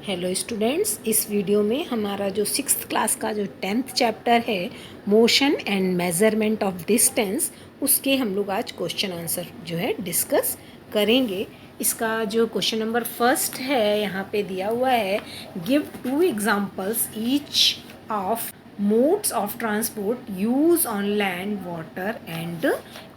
Hello students, इस video में हमारा जो सिक्स्थ क्लास का जो 10th चैप्टर है motion and measurement of distance, उसके हम लोग आज क्वेश्चन आंसर जो है डिस्कस करेंगे। इसका जो क्वेश्चन नंबर फर्स्ट है यहाँ पे दिया हुआ है, give 2 examples each of modes of transport use on land, water and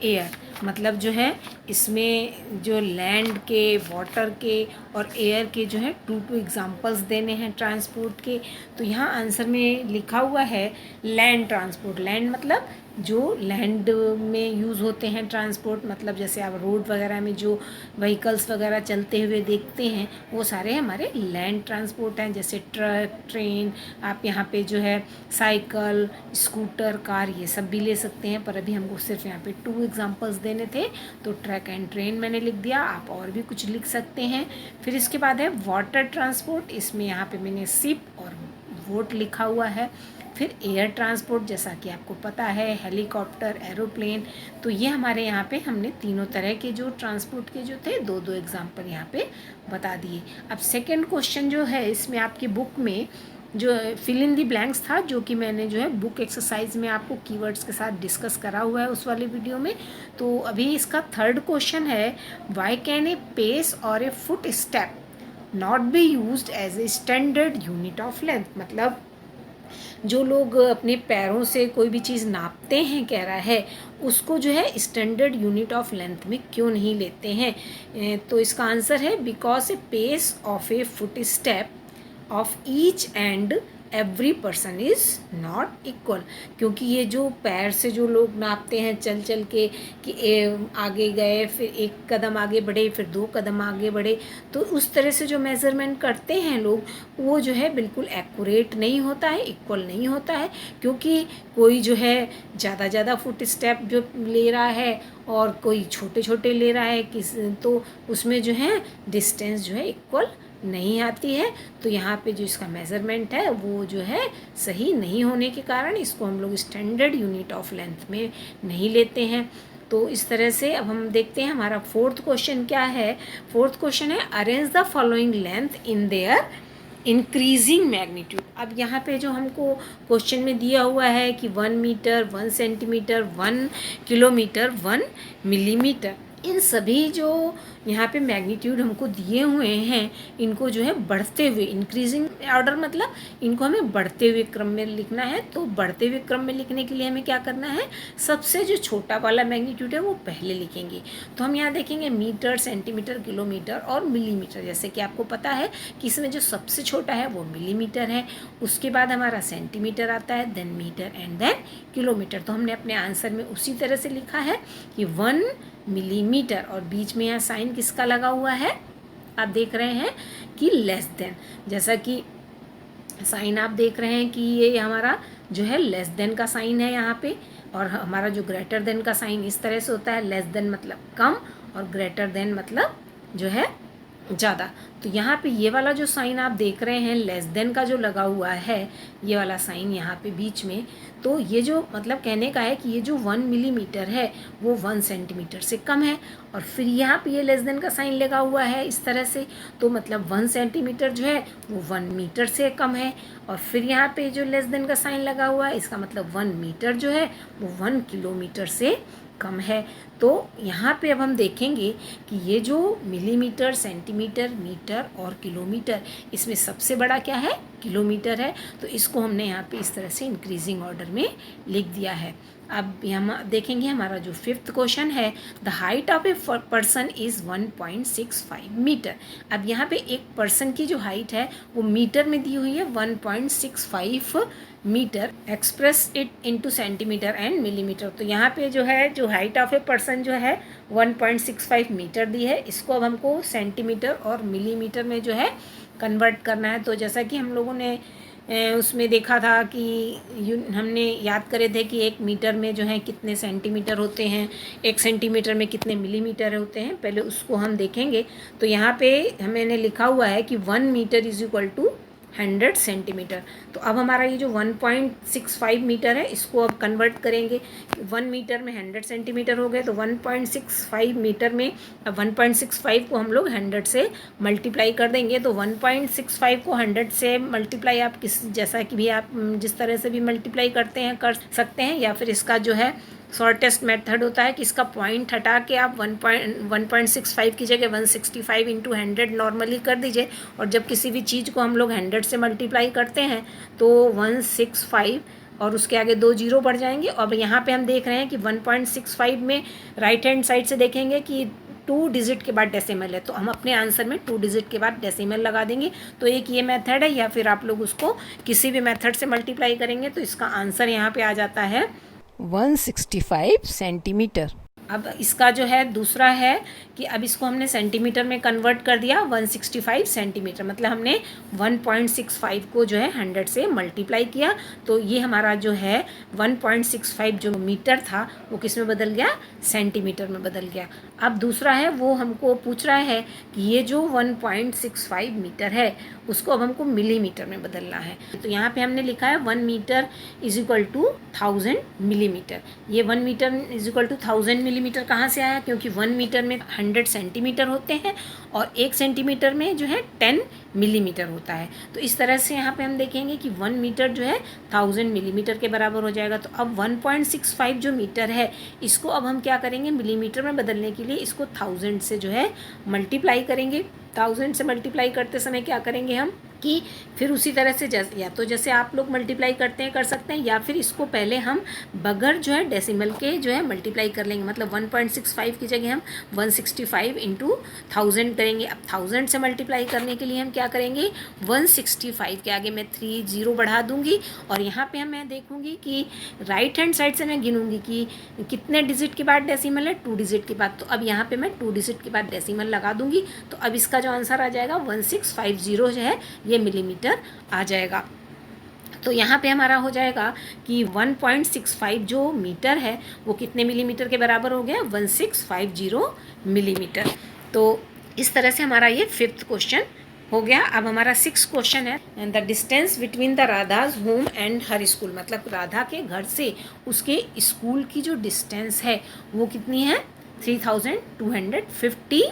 air. मतलब जो है इसमें जो लैंड के, वाटर के और एयर के जो है 2 एग्जांपल्स देने हैं ट्रांसपोर्ट के। तो यहाँ आंसर में लिखा हुआ है लैंड ट्रांसपोर्ट। लैंड मतलब जो लैंड में यूज़ होते हैं ट्रांसपोर्ट, मतलब जैसे आप रोड वगैरह में जो व्हीकल्स वगैरह चलते हुए देखते हैं वो सारे हमारे लैंड ट्रांसपोर्ट हैं, जैसे ट्रक, ट्रेन, आप यहाँ पे जो है साइकिल, स्कूटर, कार, ये सब भी ले सकते हैं। पर अभी हमको सिर्फ यहाँ पे 2 एग्जांपल्स देने थे, तो ट्रक एंड ट्रेन मैंने लिख दिया, आप और भी कुछ लिख सकते हैं। फिर इसके बाद है वाटर ट्रांसपोर्ट, इसमें यहाँ पे मैंने शिप और बोट लिखा हुआ है। फिर एयर ट्रांसपोर्ट, जैसा कि आपको पता है, हेलीकॉप्टर, एरोप्लेन। तो ये हमारे यहाँ पे हमने तीनों तरह के जो ट्रांसपोर्ट के जो थे 2 एग्जाम्पल यहाँ पे बता दिए। अब सेकेंड क्वेश्चन जो है इसमें आपकी बुक में जो फिल इन दी ब्लैंक्स था, जो कि मैंने जो है बुक एक्सरसाइज में आपको कीवर्ड्स के साथ डिस्कस करा हुआ है उस वाली वीडियो में। तो अभी इसका थर्ड क्वेश्चन है, why can a pace or a foot step not be used as a standard unit of length. मतलब जो लोग अपने पैरों से कोई भी चीज़ नापते हैं, कह रहा है, उसको जो है स्टैंडर्ड यूनिट ऑफ लेंथ में क्यों नहीं लेते हैं। तो इसका आंसर है because a pace of a foot step of each and every person is not equal. क्योंकि ये जो पैर से जो लोग नापते हैं चल चल के कि आगे गए, फिर 1 कदम आगे बढ़े, फिर 2 कदम आगे बढ़े, तो उस तरह से जो मेज़रमेंट करते हैं लोग, वो जो है बिल्कुल एक्यूरेट नहीं होता है, इक्वल नहीं होता है। क्योंकि कोई जो है ज़्यादा फुट स्टेप जो ले रहा है और कोई छोटे छोटे ले रहा है, तो उसमें जो है डिस्टेंस जो है इक्वल नहीं आती है। तो यहाँ पे जो इसका मेज़रमेंट है वो जो है सही नहीं होने के कारण इसको हम लोग स्टैंडर्ड यूनिट ऑफ लेंथ में नहीं लेते हैं। तो इस तरह से अब हम देखते हैं हमारा फोर्थ क्वेश्चन क्या है। फोर्थ क्वेश्चन है, arrange the following length in their increasing magnitude. अब यहाँ पे जो हमको क्वेश्चन में दिया हुआ है कि 1 मीटर, 1 सेंटीमीटर, 1 किलोमीटर, 1 मिलीमीटर, इन सभी जो यहाँ पे मैग्नीट्यूड हमको दिए हुए हैं, इनको जो है बढ़ते हुए, इंक्रीजिंग ऑर्डर मतलब इनको हमें बढ़ते हुए क्रम में लिखना है। तो बढ़ते हुए क्रम में लिखने के लिए हमें क्या करना है, सबसे जो छोटा वाला मैग्नीट्यूड है वो पहले लिखेंगे। तो हम यहाँ देखेंगे मीटर, सेंटीमीटर, किलोमीटर और मिलीमीटर। जैसे कि आपको पता है कि इसमें जो सबसे छोटा है वो मिलीमीटर है, उसके बाद हमारा सेंटीमीटर आता है, then metre and then kilometre. तो हमने अपने आंसर में उसी तरह से लिखा है कि 1 मिलीमीटर, और बीच में यहाँ साइन किसका लगा हुआ है, आप देख रहे हैं कि लेस देन। जैसा कि साइन आप देख रहे हैं कि ये हमारा जो है लेस देन का साइन है यहाँ पे, और हमारा जो ग्रेटर देन का साइन इस तरह से होता है। लेस देन मतलब कम और ग्रेटर देन मतलब जो है ज़्यादा। तो यहाँ पे ये वाला जो साइन आप देख रहे हैं लेस देन का जो लगा हुआ है, ये वाला साइन यहाँ पे बीच में, तो ये जो मतलब कहने का है कि ये जो 1 मिलीमीटर है वो 1 सेंटीमीटर से कम है। और फिर यहाँ पे ये लेस देन का साइन लगा हुआ है इस तरह से, तो मतलब 1 सेंटीमीटर जो है वो 1 मीटर से कम है। और फिर यहाँ पे जो लेस देन का साइन लगा हुआ है, इसका मतलब 1 मीटर जो है वो 1 किलोमीटर से कम है। तो यहाँ पे अब हम देखेंगे कि ये जो मिलीमीटर, सेंटीमीटर, मीटर और किलोमीटर, इसमें सबसे बड़ा क्या है, किलोमीटर है। तो इसको हमने यहाँ पे इस तरह से इंक्रीजिंग ऑर्डर में लिख दिया है। अब हम देखेंगे हमारा जो फिफ्थ क्वेश्चन है, the height of a person is 1.65 metre. अब यहाँ पे एक पर्सन की जो हाइट है वो मीटर में दी हुई है 1.65 metre, express it into centimetre and millimetre. तो यहाँ पे जो है जो हाइट ऑफ ए पर्सन जो है 1.65 मीटर दी है, इसको अब हमको सेंटीमीटर और मिलीमीटर में जो है कन्वर्ट करना है। तो जैसा कि हम लोगों ने उसमें देखा था कि हमने याद करे थे कि 1 मीटर में जो है कितने सेंटीमीटर होते हैं, 1 सेंटीमीटर में कितने मिलीमीटर होते हैं, पहले उसको हम देखेंगे। तो यहाँ पे मैंने लिखा हुआ है कि 1 metre is equal to 100 centimetre. तो अब हमारा ये जो 1.65 मीटर है इसको अब कन्वर्ट करेंगे, 1 मीटर में 100 सेंटीमीटर हो गए, तो 1.65 मीटर में अब 1.65 को हम लोग 100 से मल्टीप्लाई कर देंगे। तो 1.65 को 100 से मल्टीप्लाई आप जैसा कि भी आप जिस तरह से भी मल्टीप्लाई करते हैं कर सकते हैं, या फिर इसका जो है शॉर्टेस्ट मेथड होता है कि इसका पॉइंट हटा के आप 1.65 की जगह 165 इंटू 100 नॉर्मली कर दीजिए, और जब किसी भी चीज़ को हम लोग 100 से मल्टीप्लाई करते हैं तो 165 और उसके आगे 2 जीरो बढ़ जाएंगे। और यहाँ पे हम देख रहे हैं कि 1.65 में राइट हैंड साइड से देखेंगे कि 2 डिजिट के बाद डेसिमल है, तो हम अपने आंसर में 2 डिजिट के बाद डेसिमल लगा देंगे। तो एक ये मेथड है, या फिर आप लोग उसको किसी भी मेथड से मल्टीप्लाई करेंगे तो इसका आंसर यहाँ पे आ जाता है 165 सेंटीमीटर। अब इसका जो है दूसरा है कि अब इसको हमने सेंटीमीटर में कन्वर्ट कर दिया, 165 सेंटीमीटर, मतलब हमने 1.65 को जो है 100 से मल्टीप्लाई किया, तो ये हमारा जो है 1.65 जो मीटर था वो किस में बदल गया, सेंटीमीटर में बदल गया। अब दूसरा है वो हमको पूछ रहा है कि ये जो 1.65 मीटर है उसको अब हमको मिलीमीटर में बदलना है। तो यहाँ पे हमने लिखा है 1 metre is equal to 1000 millimetre. ये 1 metre is equal to 1000 millimetre कहाँ से आया, क्योंकि 1 मीटर में 100 सेंटीमीटर होते हैं और 1 सेंटीमीटर में जो है 10 मिलीमीटर होता है। तो इस तरह से यहाँ पे हम देखेंगे कि 1 मीटर जो है 1000 मिलीमीटर के बराबर हो जाएगा। तो अब 1.65 जो मीटर है इसको अब हम क्या करेंगे, मिलीमीटर में बदलने के लिए इसको 1000 से जो है मल्टीप्लाई करेंगे। 1000 से मल्टीप्लाई करते समय क्या करेंगे हम कि फिर उसी तरह से या तो जैसे आप लोग मल्टीप्लाई करते हैं कर सकते हैं, या फिर इसको पहले हम बगैर जो है डेसिमल के जो है मल्टीप्लाई कर लेंगे। मतलब 1.65 की जगह हम 165 इंटू 1000 करेंगे। अब 1000 से मल्टीप्लाई करने के लिए हम क्या करेंगे, 165 के आगे मैं 3 जीरो बढ़ा दूंगी, और यहाँ पे मैं देखूंगी कि राइट हैंड साइड से मैं गिनूंगी कि कितने डिजिट के बाद डेसिमल है, 2 डिजिट के बाद। तो अब यहाँ पे मैं 2 डिजिट के बाद डेसिमल लगा दूंगी, तो अब इसका जो आंसर आ जाएगा 1650 जो है ये मिलीमीटर आ जाएगा। तो यहाँ पे हमारा हो जाएगा कि 1.65 जो मीटर है वो कितने मिलीमीटर के बराबर हो गया, 1650 मिलीमीटर। तो इस तरह से हमारा ये 5th क्वेश्चन हो गया। अब हमारा 6th क्वेश्चन है, the distance between the Radha's home and her school, मतलब राधा के घर से उसके स्कूल की जो डिस्टेंस है वो कितनी है, 3250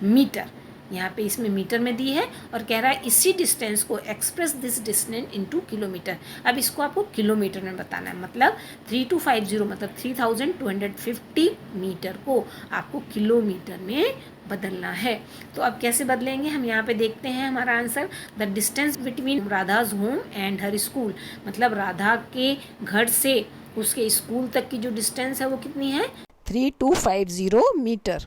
मीटर। यहाँ पे इसमें मीटर में दी है और कह रहा है इसी डिस्टेंस को express this distance into kilometre. अब इसको आपको किलोमीटर में बताना है, मतलब 3250 मतलब 3250 मीटर को आपको किलोमीटर में बदलना है। तो अब कैसे बदलेंगे हम यहाँ पे देखते हैं हमारा answer, the distance between Radha's home and her school, मतलब राधा के घर से उसके स्कूल तक की जो डिस्टेंस है वो कितनी है, 3250 मीटर।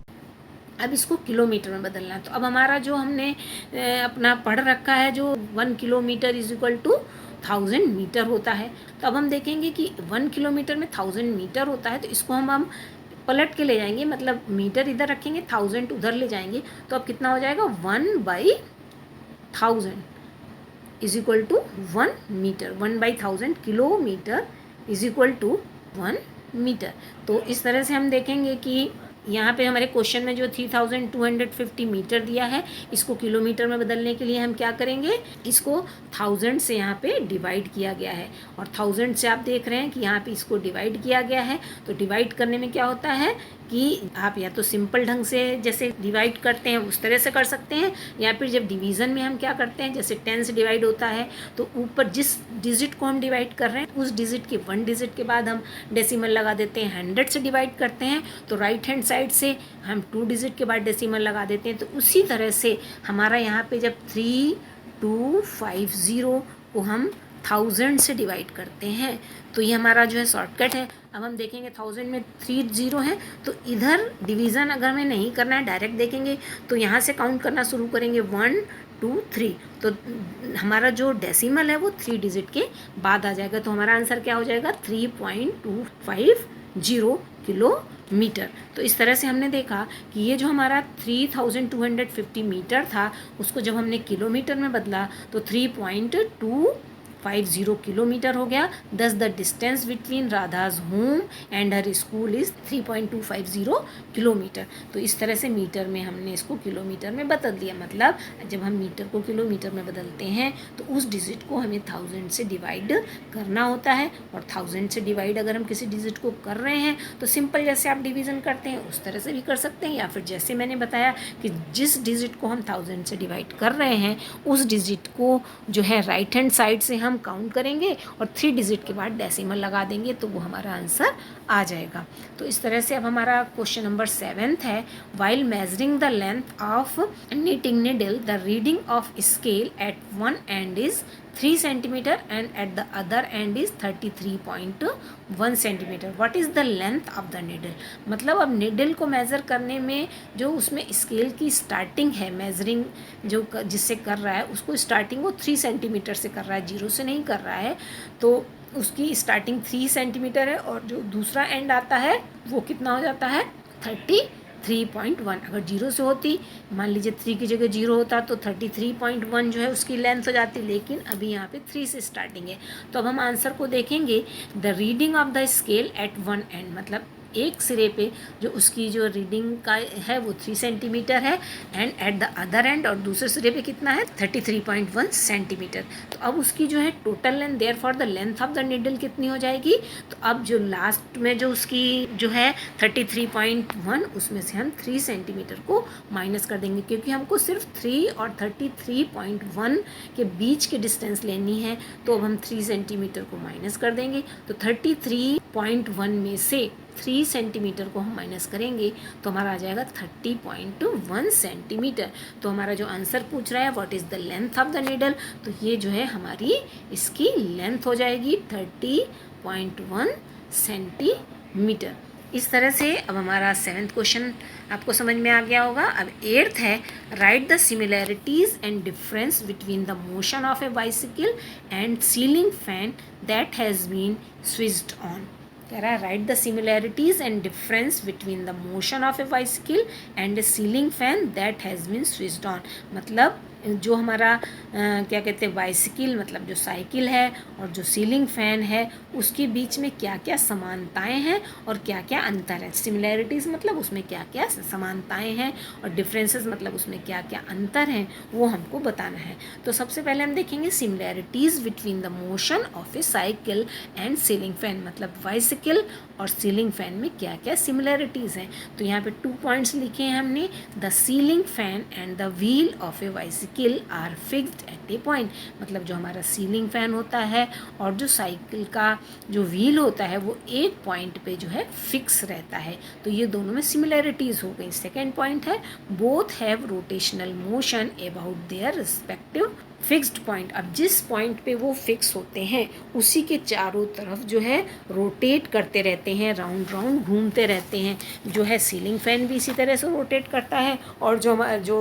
अब इसको किलोमीटर में बदलना है। तो अब हमारा जो हमने अपना पढ़ रखा है जो 1 kilometre is equal to 1000 metre होता है, तो अब हम देखेंगे कि 1 किलोमीटर में 1000 मीटर होता है, तो इसको हम पलट के ले जाएंगे, मतलब मीटर इधर रखेंगे 1000 उधर ले जाएंगे, तो अब कितना हो जाएगा 1/1000 is equal to 1 metre. 1/1000 kilometre is equal to 1 metre. तो इस तरह से हम देखेंगे कि यहाँ पे हमारे क्वेश्चन में जो 3250 मीटर दिया है इसको किलोमीटर में बदलने के लिए हम क्या करेंगे, इसको 1000 से यहाँ पे डिवाइड किया गया है, और 1000 से आप देख रहे हैं कि यहाँ पे इसको डिवाइड किया गया है। तो डिवाइड करने में क्या होता है कि आप या तो सिंपल ढंग से जैसे डिवाइड करते हैं उस तरह से कर सकते हैं, या फिर जब डिवीज़न में हम क्या करते हैं, जैसे 10 से डिवाइड होता है तो ऊपर जिस डिजिट को हम डिवाइड कर रहे हैं उस डिजिट के 1 डिजिट के बाद हम डेसिमल लगा देते हैं। 100 से डिवाइड करते हैं तो राइट हैंड साइड से हम 2 डिजिट के बाद डेसिमल लगा देते हैं। तो उसी तरह से हमारा यहाँ पे जब 3250 को हम 1000 से डिवाइड करते हैं तो ये हमारा जो है शॉर्टकट है। अब हम देखेंगे 1000 में 3 जीरो हैं, तो इधर डिवीज़न अगर हमें नहीं करना है डायरेक्ट देखेंगे तो यहाँ से काउंट करना शुरू करेंगे 1 2 3, तो हमारा जो डेसिमल है वो 3 डिजिट के बाद आ जाएगा। तो हमारा आंसर क्या हो जाएगा 3.250 किलोमीटर। तो इस तरह से हमने देखा कि ये जो हमारा 3250 मीटर था उसको जब हमने किलोमीटर में बदला तो 3.2 3.50 किलोमीटर हो गया। Thus the distance between Radha's home and her school is 3.250 kilometre. तो इस तरह से मीटर में हमने इसको किलोमीटर में बदल दिया। मतलब जब हम मीटर को किलोमीटर में बदलते हैं तो उस डिजिट को हमें 1000 से डिवाइड करना होता है, और 1000 से डिवाइड अगर हम किसी डिजिट को कर रहे हैं तो सिंपल जैसे आप डिवीज़न करते हैं उस तरह से भी कर सकते हैं, या फिर जैसे मैंने बताया कि जिस डिजिट को हम 1000 से डिवाइड कर रहे हैं उस डिजिट को जो है राइट हैंड साइड से हम काउंट करेंगे और 3 डिजिट के बाद डेसिमल लगा देंगे तो वो हमारा आंसर आ जाएगा। तो इस तरह से अब हमारा क्वेश्चन नंबर 7 है, while measuring the length of knitting needle the reading of scale at one end is 3 centimeter and at the other end is 33.1 centimeter. What is the length of the needle? मतलब अब needle को measure करने में जो उसमें scale की starting है, measuring जो जिससे कर रहा है उसको स्टार्टिंग वो 3 सेंटीमीटर से कर रहा है, 0 से नहीं कर रहा है, तो उसकी स्टार्टिंग 3 सेंटीमीटर है और जो दूसरा एंड आता है वो कितना हो जाता है 33.1। अगर 0 से होती, मान लीजिए 3 की जगह 0 होता तो 33.1 जो है उसकी लेंथ हो जाती, लेकिन अभी यहाँ पे 3 से स्टार्टिंग है। तो अब हम आंसर को देखेंगे, the reading of the scale eight one and, मतलब एक सिरे पे जो उसकी जो रीडिंग का है वो 3 सेंटीमीटर है, and at the other and और दूसरे सिरे पे कितना है 33.1 सेंटीमीटर। तो अब उसकी जो है total length, therefore the length of the needle कितनी हो जाएगी, तो अब जो लास्ट में जो उसकी जो है 33.1 उसमें से हम 3 सेंटीमीटर को माइनस कर देंगे, क्योंकि हमको सिर्फ 3 और 33.1 के बीच की डिस्टेंस लेनी है। तो अब हम 3 सेंटीमीटर को माइनस कर देंगे, तो 33.1 में से 3 सेंटीमीटर को हम माइनस करेंगे तो हमारा आ जाएगा 30.1 सेंटीमीटर। तो हमारा जो आंसर पूछ रहा है what is the length of the needle, तो ये जो है हमारी इसकी लेंथ हो जाएगी 30.1 सेंटीमीटर। इस तरह से अब हमारा 7th क्वेश्चन आपको समझ में आ गया होगा। अब 8th है, write the similarities and difference between the motion of a bicycle and ceiling fan that has been switched on. कह रहा है write the similarities and difference between the motion of a bicycle and a ceiling fan that has been switched on. मतलब जो हमारा क्या कहते हैं bicycle, मतलब जो साइकिल है और जो सीलिंग फ़ैन है उसके बीच में क्या क्या समानताएं हैं और क्या क्या अंतर है। सिमिलैरिटीज़ मतलब उसमें क्या क्या समानताएं हैं और डिफरेंसेस मतलब उसमें क्या क्या अंतर हैं, वो हमको बताना है। तो सबसे पहले हम देखेंगे similarities between the motion of A cycle and ceiling fan, मतलब बाइसिकल और सीलिंग फ़ैन में क्या क्या सिमिलैरिटीज़ हैं। तो यहाँ पे 2 पॉइंट्स लिखे हैं हमने, the ceiling fan and the wheel of a bicycle are fixed at a point. मतलब जो हमारा सीलिंग फ़ैन होता है और जो साइकिल का जो व्हील होता है वो एक पॉइंट पे जो है फिक्स रहता है। तो ये दोनों में सिमिलैरिटीज़ हो गई। सेकेंड पॉइंट है, both have rotational motion about their respective fixed point. अब जिस पॉइंट पे वो फिक्स होते हैं उसी के चारों तरफ जो है रोटेट करते रहते हैं, राउंड राउंड घूमते रहते हैं। जो है सीलिंग फ़ैन भी इसी तरह से रोटेट करता है और जो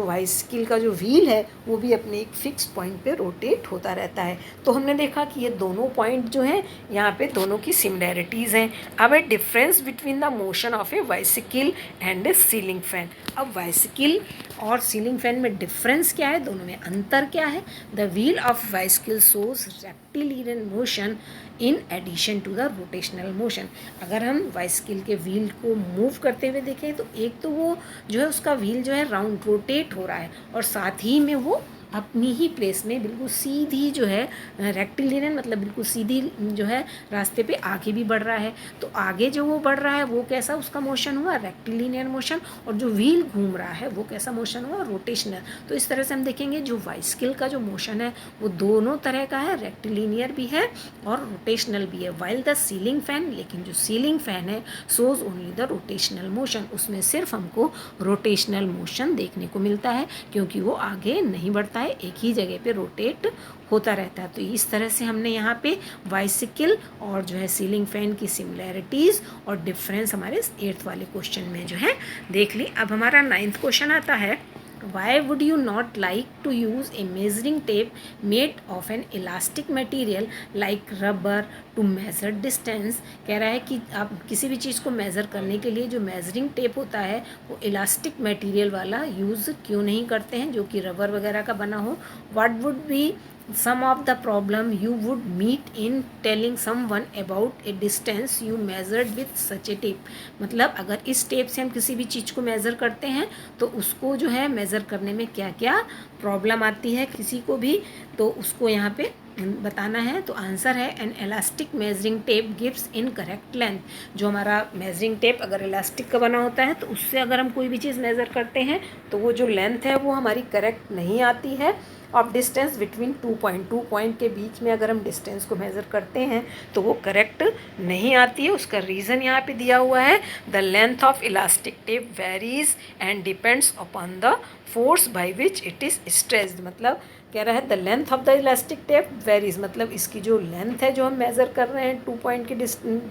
बाइसिकल का जो व्हील है वो भी अपने एक फिक्स पॉइंट पे रोटेट होता रहता है। तो हमने देखा कि ये दोनों पॉइंट जो हैं यहाँ पे दोनों की सिमिलैरिटीज़ हैं। अब a difference between the motion of a bicycle and a ceiling fan. अब बाइसिकल और सीलिंग फ़ैन में डिफरेंस क्या है, दोनों में अंतर क्या है। The wheel of bicycle shows rectilinear motion in addition to the rotational motion। अगर हम बाइसिकल के व्हील को मूव करते हुए देखें तो एक तो वो जो है उसका व्हील जो है राउंड रोटेट हो रहा है और साथ ही में वो अपनी ही प्लेस में बिल्कुल सीधी जो है रेक्टिलिनियर मतलब बिल्कुल सीधी जो है रास्ते पे आगे भी बढ़ रहा है। तो आगे जो वो बढ़ रहा है वो कैसा उसका मोशन हुआ, रेक्टिलिनियर मोशन, और जो व्हील घूम रहा है वो कैसा मोशन हुआ, रोटेशनल। तो इस तरह से हम देखेंगे जो बाइसिकल का जो मोशन है वो दोनों तरह का है, रेक्टिलिनियर भी है और रोटेशनल भी है। वाइल द सीलिंग फ़ैन, लेकिन जो सीलिंग फ़ैन है सोज ओनली द रोटेशनल मोशन, उसमें सिर्फ हमको रोटेशनल मोशन देखने को मिलता है क्योंकि वो आगे नहीं बढ़ता है, एक ही जगह पे रोटेट होता रहता है। तो इस तरह से हमने यहाँ पे बाइसिकल और जो है सीलिंग फ़ैन की सिमिलैरिटीज़ और डिफरेंस हमारे 8th वाले क्वेश्चन में जो है देख ली। अब हमारा 9th क्वेश्चन आता है, Why would you not like to use a measuring tape made of an elastic material like rubber to measure distance? कह रहा है कि आप किसी भी चीज़ को मेज़र करने के लिए जो मेजरिंग टेप होता है वो इलास्टिक मटेरियल वाला यूज़ क्यों नहीं करते हैं जो कि रबर वगैरह का बना हो। What would be some of the problem you would meet in telling someone about a distance you measured with such a tape। मतलब अगर इस टेप से हम किसी भी चीज़ को मेज़र करते हैं तो उसको जो है मेज़र करने में क्या क्या प्रॉब्लम आती है किसी को भी, तो उसको यहाँ पे बताना है। तो आंसर है N elastic measuring tape gives in correct length. जो हमारा मेजरिंग टेप अगर इलास्टिक का बना होता है तो उससे अगर हम कोई भी चीज़ मेज़र करते हैं तो वो जो लेंथ है वो हमारी करेक्ट नहीं आती है। ऑफ डिस्टेंस बिटवीन 2 पॉइंट के बीच में अगर हम डिस्टेंस को मेज़र करते हैं तो वो करेक्ट नहीं आती है। उसका रीज़न यहाँ पे दिया हुआ है, the length of elastic tape varies and depends upon the force by which it is stretched. मतलब कह रहा है the length of the elastic tape varies, मतलब इसकी जो लेंथ है जो हम मेज़र कर रहे हैं 2 पॉइंट के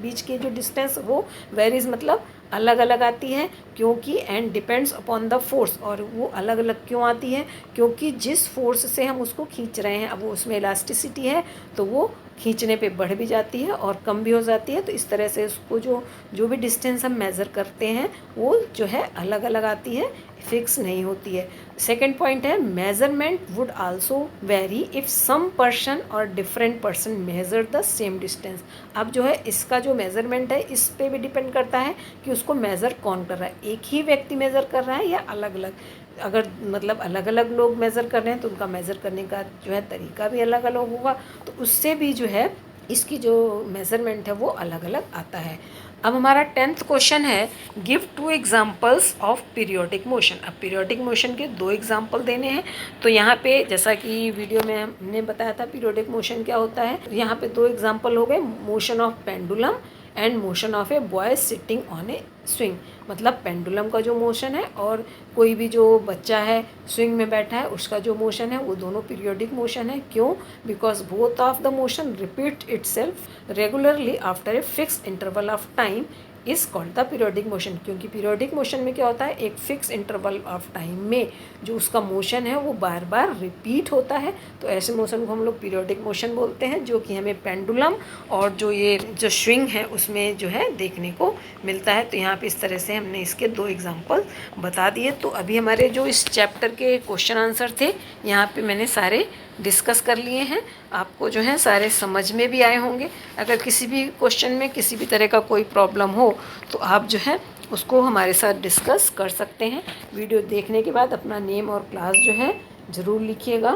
बीच की जो डिस्टेंस वो वेरीज मतलब अलग अलग आती है। क्योंकि and depends upon the force, और वो अलग अलग क्यों आती है, क्योंकि जिस फोर्स से हम उसको खींच रहे हैं अब वो उसमें इलास्टिसिटी है तो वो खींचने पे बढ़ भी जाती है और कम भी हो जाती है। तो इस तरह से उसको जो भी डिस्टेंस हम मेज़र करते हैं वो जो है अलग अलग आती है, फिक्स नहीं होती है। सेकेंड पॉइंट है measurement would also vary if some person or different person measure the same distance. अब जो है इसका जो मेज़रमेंट है इस पे भी डिपेंड करता है कि उसको मेज़र कौन कर रहा है, एक ही व्यक्ति मेज़र कर रहा है या अलग अलग। अगर मतलब अलग अलग लोग मेज़र कर रहे हैं तो उनका मेज़र करने का जो है तरीका भी अलग अलग होगा, तो उससे भी जो है इसकी जो मेज़रमेंट है वो अलग अलग आता है। अब हमारा 10th क्वेश्चन है give 2 examples of periodic motion. अब पीरियोडिक मोशन के 2 एग्जांपल देने हैं। तो यहाँ पे जैसा कि वीडियो में हमने बताया था पीरियोडिक मोशन क्या होता है, यहाँ पे 2 एग्जांपल हो गए, motion of pendulum and motion of a boy sitting on A swing. मतलब पेंडुलम का जो मोशन है और कोई भी जो बच्चा है स्विंग में बैठा है उसका जो मोशन है वो दोनों पीरियोडिक मोशन है। क्यों? Because both of the motion repeat itself regularly after a fix interval of time is called the periodic motion. क्योंकि पीरियोडिक मोशन में क्या होता है, एक फिक्स इंटरवल ऑफ टाइम में जो उसका मोशन है वो बार बार रिपीट होता है, तो ऐसे मोशन को हम लोग पीरियोडिक मोशन बोलते हैं, जो कि हमें पेंडुलम और जो ये जो स्विंग है उसमें जो है देखने को मिलता है। तो यहाँ पे इस तरह से हमने इसके 2 एग्जाम्पल बता दिए। तो अभी हमारे जो इस चैप्टर के क्वेश्चन आंसर थे यहाँ पे मैंने सारे डिस्कस कर लिए हैं, आपको जो है सारे समझ में भी आए होंगे। अगर किसी भी क्वेश्चन में किसी भी तरह का कोई प्रॉब्लम हो तो आप जो है उसको हमारे साथ डिस्कस कर सकते हैं। वीडियो देखने के बाद अपना नेम और क्लास जो है ज़रूर लिखिएगा।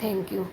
Thank you.